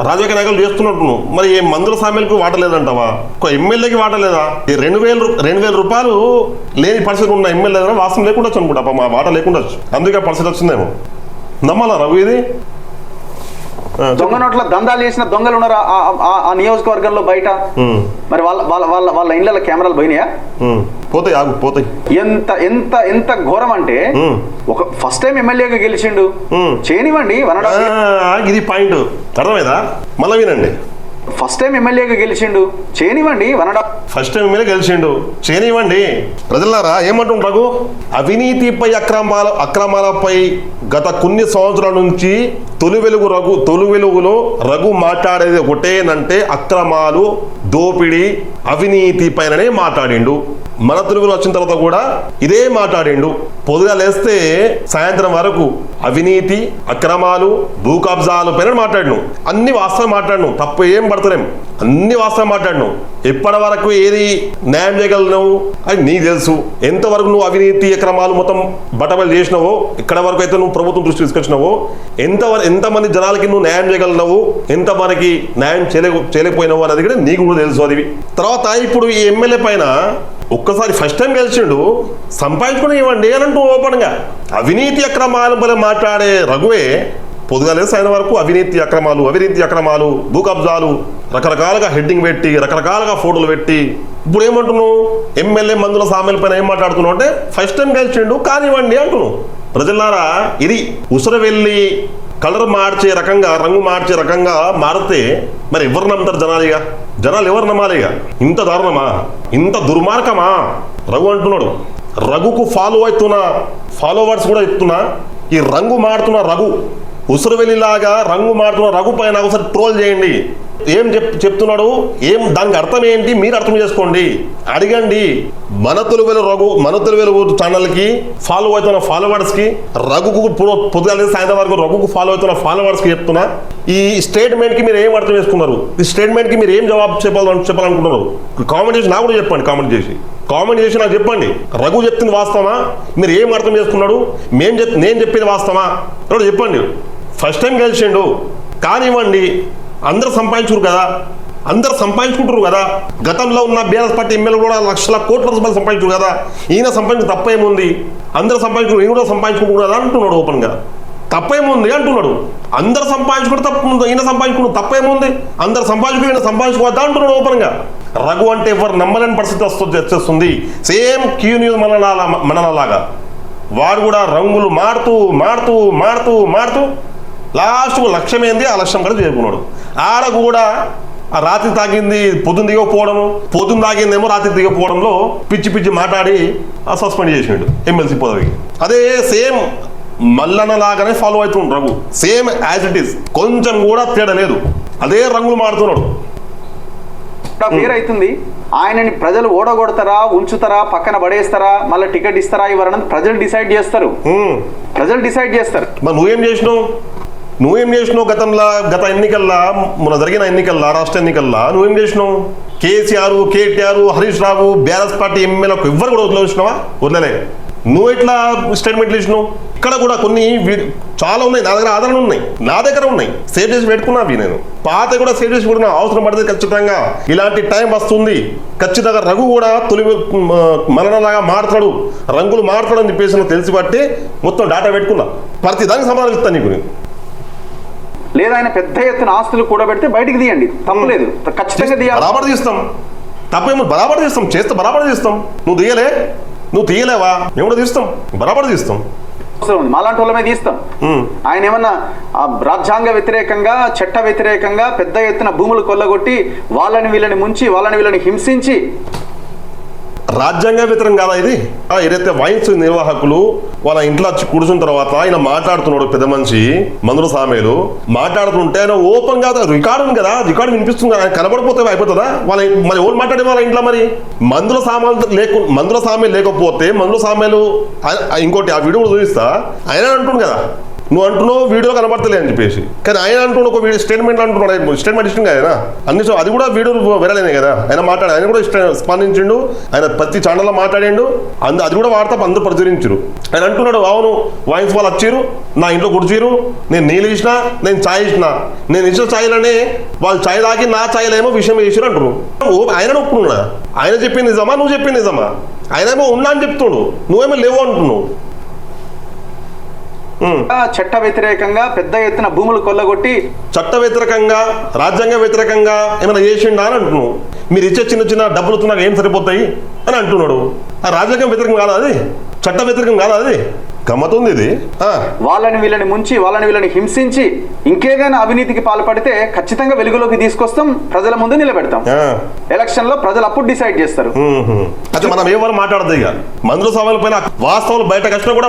రాజకీయ నాయకులు చేస్తున్నట్టు మరి ఏ మందుల సామెలకు వాడలేదంటావా? ఒక ఎమ్మెల్యేకి వాడలేదా? 2,000 రూపాయలు లేని పరిస్థితి ఉన్న ఎమ్మెల్యే వాస్తవం లేకుండా వచ్చు అనుకుంటా, మా వాట లేకుండా వచ్చు. అందుకే పరిస్థితి వచ్చిందేమో. నమ్మాలా రఘు ఇది? దొంగ నోట్ల దందాలు చేసిన దొంగలు ఉన్నారు ఆ నియోజకవర్గంలో బయట. మరి వాళ్ళ ఇళ్ళ కెమెరాలు పోయినాయా? పోతాయి. ఎంత ఘోరం అంటే ఒక ఫస్ట్ టైం ఎమ్మెల్యేగా గెలిచిండు, చేయనివ్వండి. ఇది పాయింట్ అర్థమైందా? మళ్ళీ వినండి. ఫస్ట్ టైం ఎమ్మెల్యేగా గెలిచిండు, చేయనివ్వండి. ఫస్ట్ టైం ఎమ్మెల్యే గెలిచిండు, చేయనివ్వండి. ప్రజలారా ఏమంటుండ్రు? అవినీతిపై అక్రమాలపై గత కొన్ని సంవత్సరాల నుంచి తొలి వెలుగులో రఘు మాట్లాడేది ఒకటేనంటే అక్రమాలు, దోపిడీ, అవినీతి పైననే మాట్లాడిండు. మన తెలుగులో వచ్చిన తర్వాత కూడా ఇదే మాట్లాడిండు. పొద్దుగా లేస్తే సాయంత్రం వరకు అవినీతి, అక్రమాలు, భూ కబ్జాలు పైన మాట్లాడిను. అన్ని వాస్తవం మాట్లాడిను, తప్పు ఏం పడతలేం, అన్ని వాస్తవం మాట్లాడిను. ఎప్పటి వరకు ఏది న్యాయం చేయగలను అని నీకు తెలుసు. ఎంతవరకు నువ్వు అవినీతి అక్రమాలు మొత్తం బట్టబయలు చేసినావో, ఇక్కడ వరకు అయితే నువ్వు ప్రభుత్వం దృష్టి తీసుకొచ్చినావో, ఎంతమంది జనాలకి నువ్వు న్యాయం చేయగలవు, ఎంతమందికి న్యాయం చేయలేకపోయినావు అనేది కూడా నీకు కూడా తెలుసు. అది తర్వాత ఇప్పుడు ఈ ఎమ్మెల్యే పైన ఒక్కసారి ఫస్ట్ టైం గెలిచిండు, సంపాదించుకుని ఇవ్వండి అని అంటూ ఓపెన్గా అవినీతి అక్రమాలు వల్ల మాట్లాడే రఘువే పొద్దుగా లేదు సాయంత్రం వరకు అవినీతి అక్రమాలు, భూ కబ్జాలు, రకరకాలుగా హెడ్డింగ్ పెట్టి, రకరకాలుగా ఫోటోలు పెట్టి, ఇప్పుడు ఏమంటున్నావు? ఎమ్మెల్యే మందుల సామెల పైన ఏం మాట్లాడుతున్నావు అంటే ఫస్ట్ టైం గెలిచిండు కానివ్వండి అంటున్నావు. ప్రజలారా, ఇది ఉసురు వెళ్ళి కలర్ మార్చే రకంగా, రంగు మార్చే రకంగా మారితే మరి ఎవరు నమ్ముతారు జనాలు ఎవరు నమ్మాలిగా? ఇంత దారుణమా, ఇంత దుర్మార్గమా? రఘు అంటున్నాడు. రఘుకు ఫాలోవర్స్ కూడా ఇస్తున్నా. ఈ రంగు మారుతున్న రఘు, ఉసురు వెళ్ళిలాగా రంగు మారుతున్న రఘు పైన ఒకసారి ట్రోల్ చేయండి. ఏం చెప్తున్నాడు, దానికి అర్థం ఏంటి మీరు అర్థం చేసుకోండి, అడగండి. మన తెలుగు ఛానల్కి ఫాలో అవుతున్న ఫాలోవర్స్కి, రఘుకు పొద్దుగా సాయంత్రం వరకు రఘుకు ఫాలో అవుతున్న ఫాలోవర్స్కి చెప్తున్నా, ఈ స్టేట్మెంట్కి మీరు ఏం అర్థం చేసుకున్నారు, ఈ స్టేట్మెంట్కి మీరు ఏం జవాబు చెప్పాలనుకుంటున్నారు? కామెంట్ చేసి నాకు కూడా చెప్పండి. కామెంట్ చేసి నాకు చెప్పండి. రఘు చెప్తుంది వాస్తవమా? మీరు ఏం అర్థం చేసుకున్నాడు? నేను చెప్పేది వాస్తవమా? చెప్పండి. ఫస్ట్ టైం గెలిచిండు కానివ్వండి. అందరు సంపాదించుకుంటారు కదా. గతంలో ఉన్న బీఆర్ఎస్ పార్టీ ఎమ్మెల్యేలు కూడా లక్షల కోట్ల రూపాయలు సంపాదించారు కదా. ఈయన సంపాదించిన తప్పేముంది? అందరూ సంపాదించుకుంటారు, ఈయన కూడా సంపాదించుకుంటారు కదా అంటున్నాడు ఓపెన్గా. తప్పేముంది అంటున్నాడు. అందరు సంపాదించుకుంటే తప్పు, ఈయన సంపాదించుకున్న తప్పేముంది, అందరు సంపాదించుకుని ఈయన సంపాదించుకోవద్దా అంటున్నాడు ఓపెన్గా. రఘు అంటే ఎవరు నమ్మలేని పరిస్థితి వచ్చేస్తుంది. సేమ్ క్యూ న్యూస్ మనలాగా వాడు కూడా రంగులు మారుతూ మారుతూ మారుతూ మారుతూ లాస్ట్కు లక్ష్యం ఏంది, ఆ లక్ష్యం కూడా చేరుకున్నాడు. ఆడ కూడా ఆ రాత్రి తాగింది పొద్దున్న దిగకపోవడము, పొద్దున్న తాగిందేమో రాత్రి దిగకపోవడంలో పిచ్చి పిచ్చి మాట్లాడి సస్పెండ్ చేసినాడు ఎమ్మెల్సీ పదవికి. అదే సేమ్ మల్లన్న లాగానే ఫాలో అవుతుండు Raghu, same as it is, కొంచెం కూడా తేడా లేదు. అదే రంగులు మారుతున్నాడు. క్లియర్ అవుతుంది. ఆయనని ప్రజలు ఓడగొడతారా, ఉంచుతారా, పక్కన పడేస్తారా, మళ్ళీ టికెట్ ఇస్తారా, ఇవ్వరని ప్రజలు డిసైడ్ చేస్తారు. ప్రజలు డిసైడ్ చేస్తారు. మరి నువ్వేం చేసినావు గత ఎన్నికల్లో, మొన్న జరిగిన ఎన్నికల్లో, రాష్ట్ర ఎన్నికల్లో నువ్వేం చేసినావు? కేసీఆర్, కేటీఆర్, హరీష్ రావు, బీఆర్ఎస్ పార్టీ ఎమ్మెల్యేలకు ఎవ్వరు కూడా వదిలేసినావా? వదిలే. నువ్వు ఎట్లా స్టేట్మెంట్లు ఇచ్చినావు? ఇక్కడ కూడా కొన్ని చాలా ఉన్నాయి, నా దగ్గర ఆధారాలు ఉన్నాయి, నా దగ్గర ఉన్నాయి, సేవ్ చేసి పెట్టుకున్నావి. నేను పాత కూడా సేవ్ చేసి పెట్టుకున్నా. అవసరం పడితే ఖచ్చితంగా ఇలాంటి టైం వస్తుంది, ఖచ్చితంగా రఘు కూడా తొలి మరణలాగా మారుతాడు, రంగులు మారుతాడు అని చెప్పేసి నాకు తెలిసి బట్టి మొత్తం డేటా పెట్టుకున్నా. ప్రతి దానికి సమాధానం ఇస్తాను నీకు. లేదా ఆయన పెద్ద ఎత్తున ఆస్తులు కూడా పెడితే బయటికి తీయండి, తప్పలేదు, ఖచ్చితంగా తీయాలి. బరాబర్ తీస్తాం, తప్పేమో బరాబర్ తీస్తాం, చేస్తే బరాబర్ తీస్తాం. నువ్వు తీయలేవా? మేము కూడా తీస్తాం, బరాబర్ తీస్తాం. మాలాంటి వాళ్ళమే తీస్తాం. ఆయన ఏమన్నా రాజ్యాంగ వ్యతిరేకంగా, చట్ట వ్యతిరేకంగా పెద్ద ఎత్తున భూములు కొల్లగొట్టి వాళ్ళని వీళ్ళని ముంచి వాళ్ళని వీళ్ళని హింసించి, రాజ్యాంగ వ్యతిరేకం కాదా ఇది? ఏదైతే వైన్స్ నిర్వాహకులు వాళ్ళ ఇంట్లో వచ్చి కూర్చున్న తర్వాత ఆయన మాట్లాడుతున్నాడు, పెద్ద మనిషి మందుల సామేలు మాట్లాడుతుంటే ఆయన ఓపెన్ కాదు, రికార్డు ఉంది కదా, రికార్డు వినిపిస్తుంది కదా, ఆయన కనబడిపోతే అయిపోతుందా? మరి ఎవరు మాట్లాడే వాళ్ళ ఇంట్లో మరి మందుల సామేలు లేకపోతే మందుల సామేలు ఇంకోటి ఆ వీడియో కూడా చూపిస్తా, ఆయన అంటుంది కదా, నువ్వు అంటున్నావు వీడియో కనబడతలే అని చెప్పేసి, కానీ ఆయన అంటున్నాడు ఒక వీడియో స్టేట్మెంట్ అంటున్నాడు, స్టేట్మెంట్ ఇష్టం కదా అన్ని, అది కూడా వీడియో విరలేనే కదా ఆయన మాట్లాడి, ఆయన కూడా స్పందించిండు, ఆయన ప్రతి ఛానల్లో మాట్లాడిండు, అది కూడా వార్త అందరూ ప్రచురించారు. ఆయన అంటున్నాడు, అవును వైన్స్ వాళ్ళు వచ్చారు, నా ఇంట్లో కుడిచిరు, నేను నీళ్ళు ఇచ్చినా, నేను ఛాయ్ ఇచ్చినా, నేను ఇచ్చిన ఛాయ్లనే వాళ్ళు ఛాయ్ తాగి నా ఛాయ్లేమో విషయం వేసారు అంటారు. ఆయన ఒప్పుకున్నా, ఆయన చెప్పింది నిజమా, నువ్వు చెప్పింది నిజమా? ఆయనేమో ఉన్నా అని చెప్తుండు, నువ్వేమో లేవు అంటున్నావు. చట్ట వ్యతిరేకంగా పెద్ద ఎత్తున భూములు కొల్లగొట్టి, చట్ట వ్యతిరేకంగా, రాజ్యాంగ వ్యతిరేకంగా ఏమైనా చేసిండా అని అంటున్నావు. మీరు ఇచ్చే చిన్న చిన్న డబ్బులతో నాకు ఏం సరిపోతాయి అని అంటున్నాడు. ఆ రాజ్యాంగం వ్యతిరేకం కాదా అది? చట్ట వ్యతిరేకం కాదా అది? గమ్మతుంది ఇది. వాళ్ళని వీళ్ళని ముంచి వాళ్ళని వీళ్ళని హింసించి ఇంకేదైనా అవినీతికి పాల్పడితే ఖచ్చితంగా వెలుగులోకి తీసుకొస్తాం, ప్రజల ముందు నిలబెడతాం. ఎలక్షన్ లో ప్రజలు అప్పుడు డిసైడ్ చేస్తారు. అయితే మనం ఎవరు మాట్లాడదు ఇక మందుల సవాళ్ళ పైన వాస్తవాలు బయటకు వచ్చినా కూడా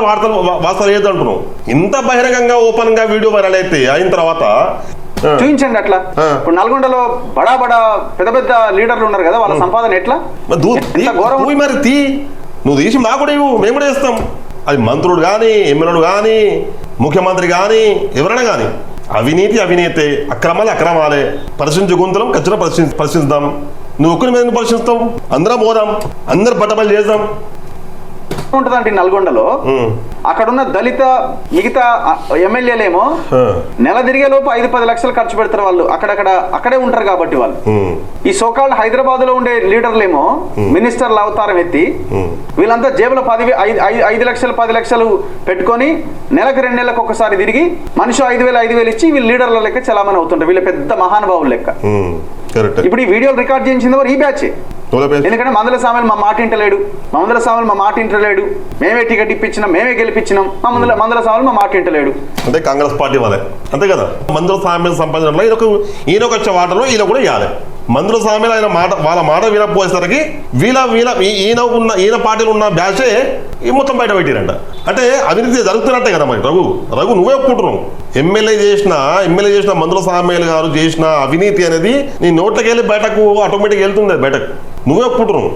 వాస్తవాలు ఏది అంటున్నాం. ఇంత బహిరంగంగా ఓపెన్ గా వీడియో వైరల్ అయితే అయిన తర్వాత చూపించండి అట్లా. ఇప్పుడు నల్గొండలో బడా పెద్ద పెద్ద లీడర్లు ఉన్నారు కదా, వాళ్ళ సంపాదన ఎట్లా? మరి నువ్వు తీసి మాకు కూడా ఇవ్వు, మేము కూడా చేస్తాం. అది మంత్రుడు కానీ, ఎమ్మెల్యేలు కానీ, ముఖ్యమంత్రి కానీ, ఎవరైనా కానీ అవినీతి అక్రమాలే. పరిశీలించే గుంతలం ఖచ్చితంగా పరిశీలిద్దాం. నువ్వు ఒక్కరి మీద పరిశీలిస్తాం, అందరం పోదాం, అందరు బట్టబయలు చేద్దాం. ఉంటుందంటే నల్గొండలో అక్కడున్న దళిత మిగతా ఎమ్మెల్యేలేమో నెల తిరిగే లోపు 5-10 లక్షలు ఖర్చు పెడతారు. వాళ్ళు అక్కడే ఉంటారు కాబట్టి వాళ్ళు. ఈ సోకాల్డ్ హైదరాబాద్ లో ఉండే లీడర్లేమో మినిస్టర్ల అవతారం ఎత్తి వీళ్ళంతా జేబులో 5 లక్షలు 10 లక్షలు పెట్టుకొని నెలకు 2 నెలలకు ఒకసారి తిరిగి మనిషి 5,000 ఇచ్చి వీళ్ళు లీడర్ల లెక్క చలామణి అవుతుంటారు. వీళ్ళ పెద్ద మహానుభావుల లెక్క. ఇప్పుడు ఈ వీడియోలు రికార్డ్ చేయించింది వారు ఈ బ్యాచ్. ఎందుకంటే మందుల సామెలు మా మాట ఇంటలేడు, మేమే టికెట్ ఇప్పించినాం, మేమే గెలిపించినాం, మందుల సామెలు మా మాట ఇంటలేడు. అంటే కాంగ్రెస్ పార్టీ వాళ్ళే అంతే కదా. మందుల సామెలు సంపాదించడంలో ఈయనొక వచ్చే వాటలో ఈయన కూడా ఇవ్వాలి. మందుల సామెలు ఆయన వాళ్ళ మాట వినపోయేసరికి ఈయన పార్టీలో ఉన్న బ్యాచే ఈ మొత్తం బయట పెట్టిరంట. అంటే అవినీతి జరుగుతున్నట్టే కదా మరి. రఘు నువ్వే ఒప్పుకుంటున్నావు. ఎమ్మెల్యే చేసిన మందుల సామెలు గారు చేసిన అవినీతి అనేది నీ నోట్లకి వెళ్ళి బయటకు ఆటోమేటిక్గా వెళ్తుంది బయటకు. నువ్వే ఒప్పుకుంటున్నావు.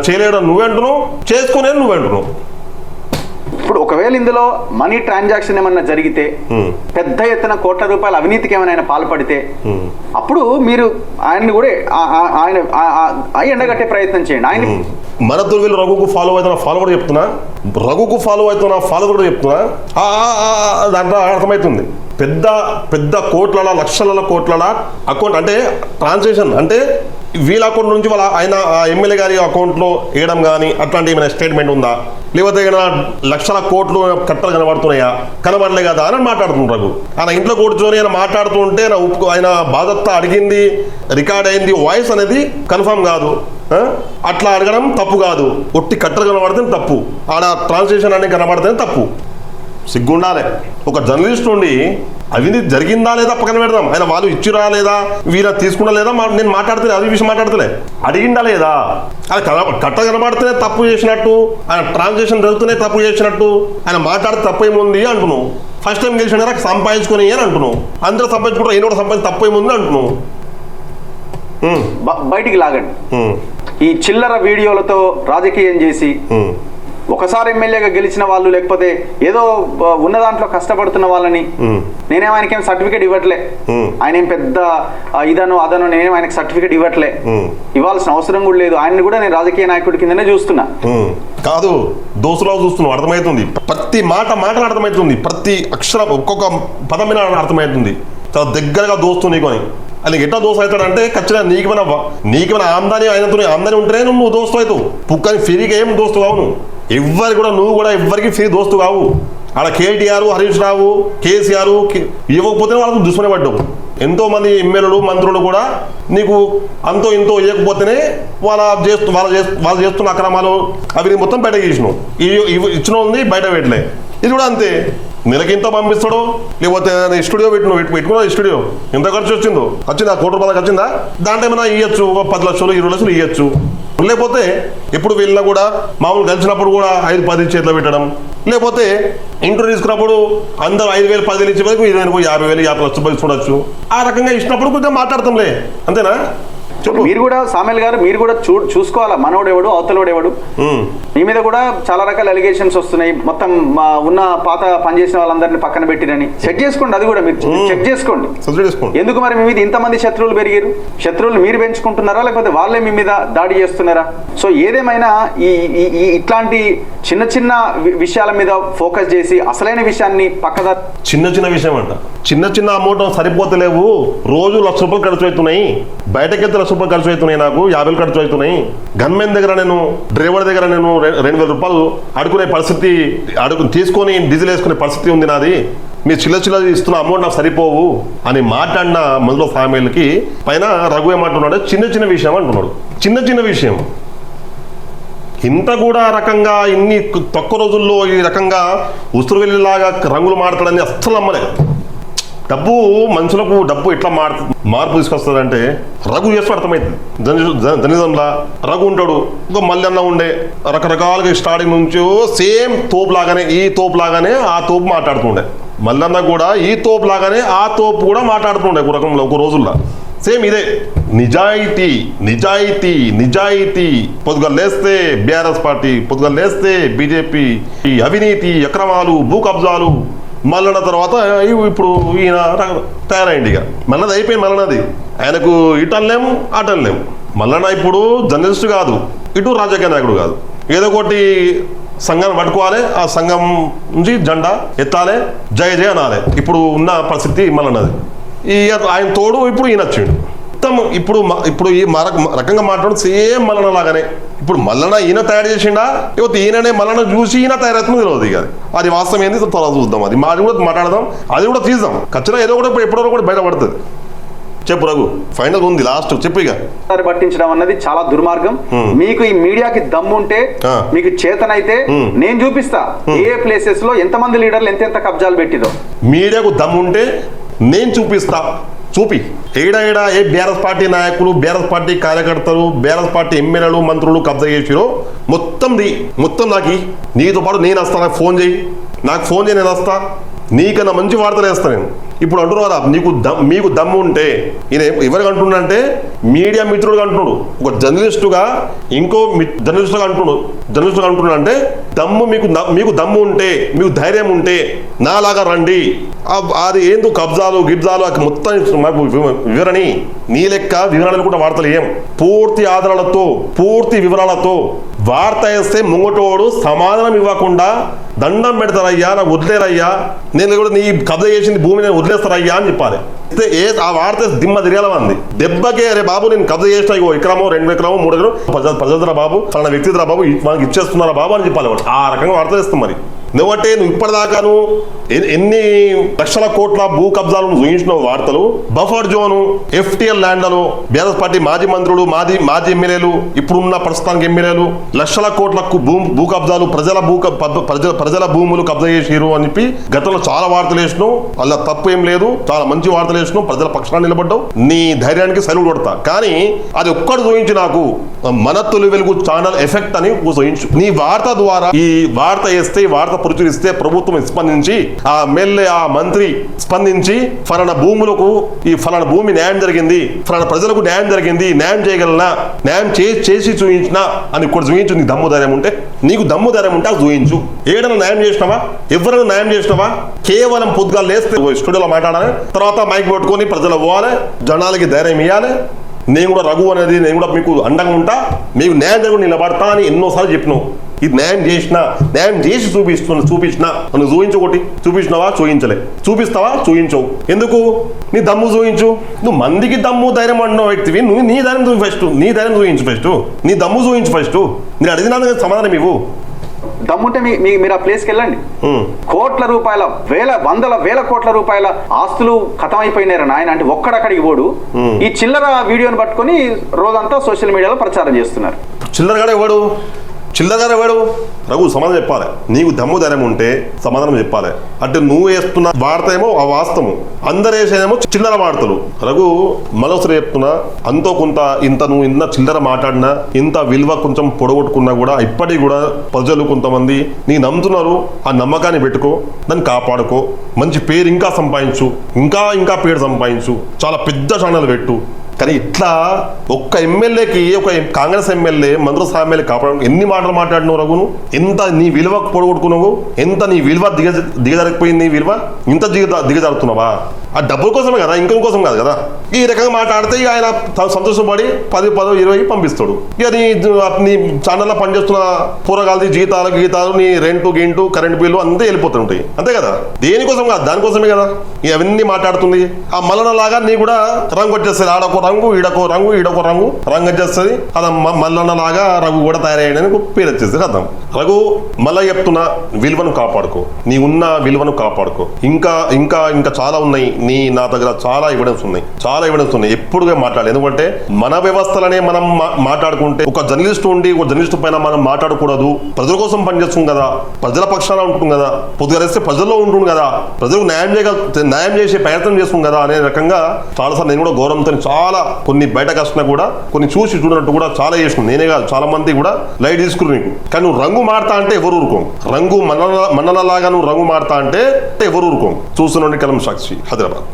చేయలేడు నువ్వే అంటున్నావు, చేసుకునేది నువ్వే అంటున్నావు. ఇప్పుడు ఒకవేళ ఇందులో మనీ ట్రాన్సాక్షన్ ఏమన్నా జరిగితే, పెద్ద ఎత్తున కోట్ల రూపాయల అవినీతికి ఏమైనా పాల్పడితే, అప్పుడు మీరు ఆయన్ని కూడా ఆయన ఎండగట్టే ప్రయత్నం చేయండి. ఆయన మన దుర్వీలు రఘుకు ఫాలో కూడా చెప్తున్నా, దాంట్లో అర్థమవుతుంది. పెద్ద కోట్ల లక్షల కోట్ల అకౌంట్ అంటే ట్రాన్సాక్షన్ అంటే వీళ్ళ అకౌంట్ నుంచి వాళ్ళ ఆయన ఎమ్మెల్యే గారి అకౌంట్లో వేయడం కానీ అట్లాంటి ఏమైనా స్టేట్మెంట్ ఉందా, లేకపోతే ఏమైనా లక్షల కోట్లు కట్టలు కనబడుతున్నాయా, కనబడలే కదా అని మాట్లాడుతుంటారు. ఆయన ఇంట్లో కూర్చొని ఆయన మాట్లాడుతుంటే ఆయన బాధతో అడిగింది రికార్డ్ అయింది వాయిస్ అనేది కన్ఫర్మ్ కాదు. అట్లా అడగడం తప్పు కాదు, ఒట్టి కట్టలు కనబడితే తప్పు, ఆడ ట్రాన్స్లేషన్ అనేది కనబడితే తప్పు. సిగ్గుండాలి. ఒక జర్నలిస్ట్ ఉండి అవినీతి జరిగిందా లేదా పక్కన పెడదాం, ఆయన వాళ్ళు ఇచ్చిరా లేదా వీళ్ళ తీసుకున్నా లేదా నేను మాట్లాడితే అది విషయం మాట్లాడతలే, అడిగిందా లేదా, అది కట్ట కనబడితేనే తప్పు చేసినట్టు, ఆయన ట్రాన్సాక్షన్ జరుగుతూనే తప్పు చేసినట్టు, ఆయన మాట్లాడితే తప్పు ఏముంది అంటున్నావు. ఫస్ట్ టైం గెలిచిన కదా సంపాదించుకొని అని అంటున్నావు, అందరూ సంపాదించుకుంటారు, ఈయన కూడా సంపాదించి తప్పు ఏముంది అంటున్నావు. బయటికి లాగండి. ఈ చిల్లర వీడియోలతో రాజకీయం చేసి ఒకసారి ఎమ్మెల్యేగా గెలిచిన వాళ్ళు, లేకపోతే ఏదో ఉన్న దాంట్లో కష్టపడుతున్న వాళ్ళని నేనేం ఆయనకేం సర్టిఫికేట్ ఇవ్వట్లే, ఆయన ఏం పెద్ద ఇదనో అదనో నేనేం ఆయనకి సర్టిఫికేట్ ఇవ్వట్లే, ఇవ్వాల్సిన అవసరం కూడా లేదు, ఆయన్ని కూడా నేను రాజకీయ నాయకుడి కిందనే చూస్తున్నా. కాదు, దోస్తులాగా చూస్తున్నావు, అర్థమవుతుంది. ప్రతి మాట అర్థమవుతుంది, ప్రతి అక్షరం ఒక్కొక్క పదం మీద అర్థమవుతుంది. చాలా దగ్గరగా దోస్తు నీకు అని. అది ఎట్లా దోస్తు అవుతాడంటే ఖచ్చితంగా నీకేమైనా ఆమ్దాని ఆయనతో ఆమ్దాని ఉంటేనే నువ్వు దోస్తు అవుతావు. పుక్కని ఫ్రీగా ఏం దోస్తు కావు నువ్వు. నువ్వు కూడా ఎవ్వరికి ఫ్రీ దోస్తు కావు. ఆడ కేటీఆర్, హరీష్ రావు, కేసీఆర్ ఇవ్వకపోతే వాళ్ళకు దుష్మని పడ్డావు. ఎంతో మంది ఎమ్మెల్యేలు మంత్రులు కూడా నీకు అంతో ఇంతో ఇవ్వకపోతేనే వాళ్ళు చేస్తున్న అక్రమాలు అవి మొత్తం బయట చేసినావు. ఇచ్చిన ఉంది బయట పెట్టలే. ఇది కూడా అంతే. నెలకి ఎంత పంపిస్తాడో, లేకపోతే స్టూడియో పెట్టుకున్నా స్టూడియో ఎంత ఖర్చు వచ్చిందా, ₹1 కోటి వచ్చిందా, దాంట్లో ఏమైనా ఇవ్వచ్చు, 10 లక్షలు 20 లక్షలు ఇవ్వచ్చు. లేకపోతే ఎప్పుడు వెళ్ళినా కూడా మామూలు కలిసినప్పుడు కూడా 5-10 చేతిలో పెట్టడం, లేకపోతే ఇంటర్వ్యూ తీసుకున్నప్పుడు అందరూ 5,000 10,000 ఇచ్చే వరకు 20,000 50,000 50 లక్షలు చూడొచ్చు. ఆ రకంగా ఇచ్చినప్పుడు కొంచెం మాట్లాడతాంలే, అంతేనా? మీరు కూడా సామెల్ గారు మీరు కూడా చూసుకోవాలా, మనోడు ఎవడు అవతలోడు ఎవడు. మీ మీద కూడా చాలా రకాల అలిగేషన్స్ వస్తున్నాయి. మొత్తం ఉన్న పాత పనిచేసిన వాళ్ళందరినీ పక్కన పెట్టిరని చెక్ చేసుకోండి. అది కూడా మీరు చెక్ చేసుకోండి. ఎందుకు మరి మీ మీద ఇంతమంది శత్రువులు పెరిగారు? శత్రువులు మీరు పెంచుకుంటున్నారా, లేకపోతే వాళ్ళే మీ మీద దాడి చేస్తున్నారా? సో ఏదేమైనా ఈ ఇట్లాంటి చిన్న చిన్న విషయాల మీద ఫోకస్ చేసి అసలైన విషయాన్ని పక్కదా చిన్న విషయం అంట, చిన్న అమౌంట్ సరిపోతలేవు. రోజు ₹1,00,000 ఖర్చు అవుతున్నాయి, బయటకెళ్తే ₹1,00,000 ఖర్చు అవుతున్నాయి, నాకు 50,000 ఖర్చు అవుతున్నాయి. గన్మెన్ దగ్గర నేను డ్రైవర్ దగ్గర నేను ₹2,000 అడుకునే పరిస్థితి, తీసుకొని డీజిల్ వేసుకునే పరిస్థితి ఉంది నాది. మీరు చిల్ల ఇస్తున్న అమౌంట్ నాకు సరిపోవు అని మాట్లాడిన మందులో ఫ్యామిలీకి పైన రఘు ఏమంటున్నాడు, చిన్న విషయం అంటున్నాడు. చిన్న విషయం ఇంత కూడా రకంగా ఇన్ని తక్కువ రోజుల్లో ఈ రకంగా ఉసురు వెళ్ళేలాగా రంగులు మాడతాడని అస్సలు నమ్మలేదు. మనుషులకు డబ్బు ఎట్లా మార్పు తీసుకొస్తుందంటే రఘు చేస్తూ అర్థమవుతుంది. జర్నలిజంలా రఘు ఉంటాడు, ఇంకో మల్లన్న ఉండే రకరకాలుగా స్టార్టింగ్ నుంచో సేమ్ తోపు లాగానే ఈ తోపు లాగానే ఆ తోపు మాట్లాడుతుండే. మల్లన్న కూడా ఈ తోపు లాగానే ఆ తోపు కూడా మాట్లాడుతుండే ఒక రకంలో ఒక రోజుల్లో. సేమ్ ఇదే నిజాయితీ. పొద్దుగా లేస్తే బీఆర్ఎస్ పార్టీ, పొద్దుగా లేస్తే బీజేపీ, ఈ అవినీతి అక్రమాలు భూ కబ్జాలు. మల్లన్న తర్వాత ఇప్పుడు ఈయన తయారైంది. ఇక మల్లది అయిపోయింది. మల్లన్నది ఆయనకు ఇటు అనలేము అటు అనలేము. మల్లన్న ఇప్పుడు జర్నలిస్ట్ కాదు, ఇటు రాజకీయ నాయకుడు కాదు. ఏదో ఒకటి సంఘాన్ని పట్టుకోవాలి, ఆ సంఘం నుంచి జెండా ఎత్తాలి, జయ అనాలి. ఇప్పుడు ఉన్న పరిస్థితి మల్లన్నది. ఆయన తోడు ఇప్పుడు ఈయన వచ్చిండు. మొత్తం ఇప్పుడు ఈ రకంగా మాట్లాడు సేమ్ మల్లన్న లాగానే. ఇప్పుడు మల్లన్న ఈయన తయారు చేసిండా, లేకపోతే ఈయననే మల్లన్న చూసి ఈయన తయారవుతుందో తెలియదు. ఇక అది వాస్తవం ఏంది త్వరగా చూద్దాం. అది మాది కూడా మాట్లాడదాం, అది కూడా తీద్దాం. ఖచ్చితంగా ఏదో కూడా ఎప్పటివరకు కూడా బయటపడుతుంది. చెప్పు రఘు, ఫైనల్ ఉంది, లాస్ట్ చెప్పు. ఇక పట్టించడం అన్నది చాలా దుర్మార్గం. మీకు ఈ మీడియాకి దమ్ముంటే, మీకు చేతనైతే నేను చూపిస్తా ఏ ప్లేసెస్ లో ఎంతమంది లీడర్లు ఎంత కబ్జాలు పెట్టిదో. మీడియాకు దమ్ముంటే నేను చూపిస్తా. చూపి ఏడా ఏ బీఆర్ఎస్ పార్టీ నాయకులు, బీఆర్ఎస్ పార్టీ కార్యకర్తలు, బీఆర్ఎస్ పార్టీ ఎమ్మెల్యేలు మంత్రులు కబ్జా చేసిరో మొత్తం నాకు నీతో పాటు నేను వస్తా. నాకు ఫోన్ చేయి, నేను వస్తా. నీకన్నా మంచి వార్తలు వేస్తాను నేను. ఇప్పుడు అంటున్నావు కదా మీకు దమ్ము ఉంటే, ఈయన ఎవరికి అంటున్నాడంటే మీడియా మిత్రుడుగా అంటున్నాడు, ఒక జర్నలిస్టుగా ఇంకో జర్నలిస్టుగా అంటున్నాడు. అంటే మీకు దమ్ము ఉంటే, మీకు ధైర్యం ఉంటే నాలాగా రండి. అది ఏందో కబ్జాలు గిబ్జాలు మొత్తం మాకు వివరణి, నీ లెక్క వివరణలు కూడా వార్తలు ఏం పూర్తి ఆధారాలతో పూర్తి వివరాలతో వార్త వేస్తే ముంగటోడు సమాధానం ఇవ్వకుండా దండం పెడతారయ్యా, నాకు వదిలేరయ్యా, నేను కూడా నీ కబ్జా చేసింది భూమి నేను వదిలేస్తారయ్యా అని చెప్పాలి. ఆ వాడితే దిమ్మ తిరగాల మంది దెబ్బకే అరే బాబు నేను కబ్జా చేసిన ఇగో ఎకరమో 2 ఎకరమో 3 ఎకరం ప్రజలరా బాబు తన వ్యక్తిరా బాబు మనకి ఇచ్చేస్తున్నారా బాబు అని చెప్పాలి ఆ రకంగా వార్త చేస్తాం మరి నువ్వు ఇప్పటిదాకా ఎన్ని లక్షల కోట్ల భూ కబ్జాలను చూయించినావు వార్తలు బఫర్ జోను FTL ల్యాండ్లలో బీఆర్ఎస్ పార్టీ మాజీ మంత్రులు మాజీ ఎమ్మెల్యేలు ఇప్పుడున్న ప్రస్తుతానికి ఎమ్మెల్యేలు లక్షల కోట్లకు భూ కబ్జాలు ప్రజల భూములు కబ్జా చేసిరు అని చెప్పి గతంలో చాలా వార్తలు వేసినావు అలా తప్పు ఏం లేదు చాలా మంచి వార్తలు వేసినావు ప్రజల పక్షాన్ని నిలబడ్డావు నీ ధైర్యానికి సెలవు కొడతా కానీ అది ఒక్కడు చూయించి నాకు మన తొలి వెలుగు ఛానల్ ఎఫెక్ట్ అని చూయించు నీ వార్త ద్వారా ఈ వార్త వేస్తే వార్త ప్రచురిస్తే ప్రభుత్వం స్పందించి ఆ ఎమ్మెల్యే ఆ మంత్రి స్పందించి ఫలానా భూములకు ఈ ఫలానా భూమి న్యాయం జరిగింది ఫలానా ప్రజలకు న్యాయం జరిగింది న్యాయం చేయగలనా న్యాయం చేసి చూయించినా అని కూడా చూయించు నీకు దమ్ము ధైర్యం ఉంటే నీకు దమ్ము ధైర్యం ఉంటే అది చూయించు ఏడైనా న్యాయం చేసినావా ఎవరైనా న్యాయం చేసినావా కేవలం పొద్దుగా లేస్తే స్టూడియోలో మాట్లాడాలి తర్వాత మైక్ పట్టుకొని ప్రజలు పోవాలి జనాలకి ధైర్యం ఇవ్వాలి నేను కూడా రఘు అనేది నేను కూడా మీకు అండంగా ఉంటా మీకు న్యాయం జరుగుతుంది నిలబడతా అని ఎన్నోసార్లు చెప్పినావు ఇది న్యాయం చేసి చూపించినా నువ్వు చూపించు చూపించినావా చూపించలే చూపిస్తావా చూపించవు ఎందుకు నీ దమ్ము చూపించు నువ్వు మందికి దమ్ము ధైర్యం అంటున్న వ్యక్తివి నువ్వు నీ ధైర్యం చూపించు ఫస్ట్ నీ దమ్ము చూపించు ఫస్ట్ నేను అడిగినా సమాధానం ఇవ్వు దమ్ముంటే మీరు ఆ ప్లేస్కి వెళ్ళండి కోట్ల రూపాయల వందల వేల కోట్ల రూపాయల ఆస్తులు ఖతమైపోయినారు నాయన అంటే ఒక్కడక్కడికి పోడు ఈ చిల్లర వీడియోని పట్టుకొని రోజంతా సోషల్ మీడియాలో ప్రచారం చేస్తున్నారు చిల్లరగాడే వాడు రఘు సమాధానం చెప్పాలి నీకు దమ్ము ధైర్యం ఉంటే సమాధానం చెప్పాలి అంటే నువ్వు వేస్తున్న వార్త ఏమో ఆ వాస్తవం అందరు వేసేదేమో చిల్లర వార్తలు రఘు మరోసారి చెప్తున్నా అంతో కొంత నువ్వు ఇంత చిల్లర మాట్లాడినా ఇంత విలువ కొంచెం పొడగొట్టుకున్నా కూడా ఇప్పటికి కూడా ప్రజలు కొంతమంది నీ నమ్ముతున్నారు ఆ నమ్మకాన్ని పెట్టుకో దాన్ని కాపాడుకో మంచి పేరు ఇంకా సంపాదించు ఇంకా పేరు సంపాదించు చాలా పెద్ద ఛానల్ పెట్టు కానీ ఇట్లా ఒక్క ఎమ్మెల్యేకి ఒక కాంగ్రెస్ ఎమ్మెల్యే మంత్రుల ఎమ్మెల్యే కాపాడు ఎన్ని మాటలు మాట్లాడినావు రఘును ఎంత నీ విలువ పొడగొట్టుకున్నావు ఎంత నీ విలువ దిగజారిపోయింది నీ విలువ ఇంత దిగజారుతున్నావా ఆ డబ్బుల కోసమే కదా ఇంకం కోసం కాదు కదా ఈ రకంగా మాట్లాడితే ఇక ఆయన సంతోషపడి 10, 20 పంపిస్తాడు ఇక నీ ఛానల్లో పనిచేస్తున్న పూరగాలది గీతాలు నీ రెంటు కరెంట్ బిల్లు అంతే వెళ్ళిపోతుంటాయి అంతే కదా దేనికోసం కాదు దానికోసమే కదా ఇవన్నీ మాట్లాడుతుంది ఆ మల్లన లాగా నీ కూడా రంగు వచ్చేస్తుంది ఆడొక రంగు ఈడొక రంగు వచ్చేస్తుంది అలా మల్లన లాగా రఘు కూడా తయారయ్యాడని పేరు వచ్చేస్తుంది అర్థం రఘు మళ్ళా చెప్తున్నా విలువను కాపాడుకో నీ ఉన్న విలువను కాపాడుకో ఇంకా చాలా ఉన్నాయి నా దగ్గర చాలా ఎవిడెన్స్ ఉన్నాయి ఎప్పుడుగా మాట్లాడాలి ఎందుకంటే మన వ్యవస్థలనే మనం మాట్లాడుకుంటే ఒక జర్నలిస్ట్ పైన మనం మాట్లాడకూడదు ప్రజల కోసం పనిచేస్తుంది కదా ప్రజల పక్షాన ఉంటుంది కదా పొద్దుగలేస్తే ప్రజల్లో ఉంటుంది కదా ప్రజలకు న్యాయం చేసే ప్రయత్నం చేస్తుంది కదా అనే రకంగా చాలాసార్లు నేను కూడా గౌరవంతో చాలా కొన్ని బయట కష్టినా కూడా కొన్ని చూసి చూడనట్టు కూడా చాలా చేసినాను నేనే కాదు చాలా మంది కూడా లైట్ తీసుకుని నీకు కానీ నువ్వు రంగు మారుతా అంటే ఎవరు ఊరుకోం రంగు మన్నలలాగా నువ్వు రంగు మారుతా అంటే ఎవరు ఊరుకోం చూస్తున్న కలం సాక్షి హైదరాబాద్